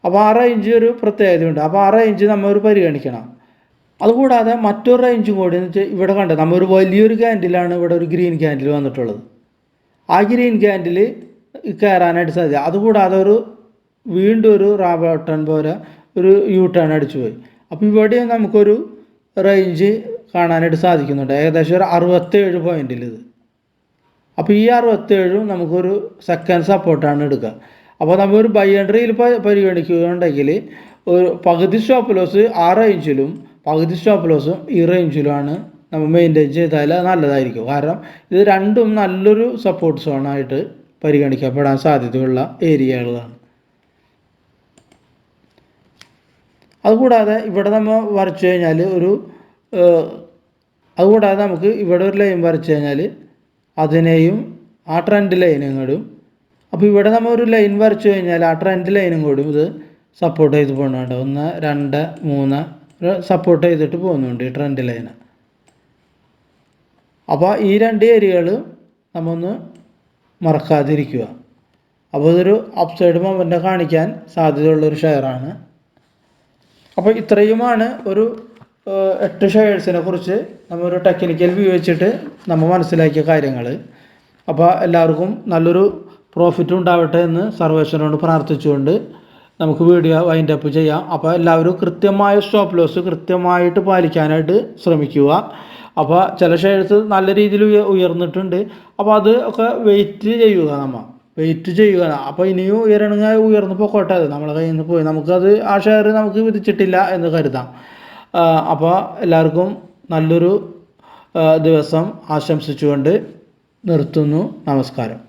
അപ്പോൾ ആ റേഞ്ച് ഒരു പ്രത്യേകതയുണ്ട്. അപ്പോൾ ആ റേഞ്ച് നമ്മൾ പരിഗണിക്കണം. അതുകൂടാതെ മറ്റൊരു റേഞ്ചും കൂടി എന്ന് വെച്ചാൽ ഇവിടെ കണ്ട നമ്മൾ ഒരു വലിയൊരു ക്യാൻഡിലാണ് ഇവിടെ ഒരു ഗ്രീൻ ക്യാൻഡിൽ വന്നിട്ടുള്ളത്. ആ ഗ്രീൻ ക്യാൻഡിൽ കയറാനായിട്ട് സാധിക്കും. അതുകൂടാതെ വീണ്ടും ഒരു റാബട്ടൺ പോലെ ഒരു യു ടേൺ അടിച്ചു പോയി. അപ്പോൾ ഇവിടെയും നമുക്കൊരു റേഞ്ച് കാണാനായിട്ട് സാധിക്കുന്നുണ്ട്, ഏകദേശം ഒരു 67 പോയിന്റിൽ ഇത്. അപ്പോൾ ഈ 67 നമുക്കൊരു സെക്കൻഡ് സപ്പോർട്ടാണ് എടുക്കുക. അപ്പോൾ നമ്മളൊരു ബൈ എൻട്രിയിൽ പരിഗണിക്കുകയുണ്ടെങ്കിൽ ഒരു പകുതി സ്റ്റോപ്പ് ലോസ് ആ റേഞ്ചിലും പകുതി സ്റ്റോപ്പ് ലോസും ഈ റേഞ്ചിലുമാണ് നമ്മൾ മെയിൻറ്റെയിൻ ചെയ്താൽ നല്ലതായിരിക്കും. കാരണം ഇത് രണ്ടും നല്ലൊരു സപ്പോർട്ട് സോണായിട്ട് പരിഗണിക്കപ്പെടാൻ സാധ്യതയുള്ള ഏരിയകളാണ്. അതുകൂടാതെ ഇവിടെ നമ്മൾ വരച്ചു കഴിഞ്ഞാൽ അതുകൂടാതെ നമുക്ക് ഇവിടെ ഒരു ലൈൻ വരച്ചു കഴിഞ്ഞാൽ അതിനെയും ആ ട്രെൻഡ് ലൈനും കൂടും. അപ്പോൾ ഇവിടെ നമ്മൾ ഒരു ലൈൻ വരച്ചു കഴിഞ്ഞാൽ ആ ട്രെൻഡ് ലൈനും കൂടും ഇത് സപ്പോർട്ട് ചെയ്ത് പോകുന്നുണ്ട്. 1 2 3 സപ്പോർട്ട് ചെയ്തിട്ട് പോകുന്നുണ്ട് ഈ ട്രെൻഡ് ലൈന്. അപ്പോൾ ഈ 2 ഏരിയകൾ നമ്മൊന്ന് മറക്കാതിരിക്കുക. അപ്പോൾ ഇതൊരു അപ്സൈഡ് മൊമെൻ്റ് കാണിക്കാൻ സാധ്യതയുള്ളൊരു ഷെയറാണ്. അപ്പോൾ ഇത്രയുമാണ് ഒരു 8 ഷെയർസിനെ കുറിച്ച് നമ്മളൊരു ടെക്നിക്കൽ വ്യൂ വെച്ചിട്ട് നമ്മൾ മനസ്സിലാക്കിയ കാര്യങ്ങൾ. അപ്പോൾ എല്ലാവർക്കും നല്ലൊരു പ്രോഫിറ്റ് ഉണ്ടാവട്ടെ എന്ന് സർവേശ്വരനോട് പ്രാർത്ഥിച്ചുകൊണ്ട് നമുക്ക് വീഡിയോ വൈൻഡ് അപ്പ് ചെയ്യാം. അപ്പോൾ എല്ലാവരും കൃത്യമായ സ്റ്റോപ്പ് ലോസ് കൃത്യമായിട്ട് പാലിക്കാനായിട്ട് ശ്രമിക്കുക. അപ്പോൾ ചില ഷെയർസ് നല്ല രീതിയിൽ ഉയർന്നിട്ടുണ്ട്. അപ്പോൾ അത് ഒക്കെ വെയിറ്റ് ചെയ്യുക. അപ്പോൾ ഇനിയും ഉയർന്ന് പോയിക്കോട്ടെ, അത് നമ്മളെ കയ്യിൽ നിന്ന് പോയി, നമുക്കത് ആ ഷെയർ നമുക്ക് വിധിച്ചിട്ടില്ല എന്ന് കരുതാം. അപ്പോൾ എല്ലാവർക്കും നല്ലൊരു ദിവസം ആശംസിച്ചുകൊണ്ട് നിർത്തുന്നു. നമസ്കാരം.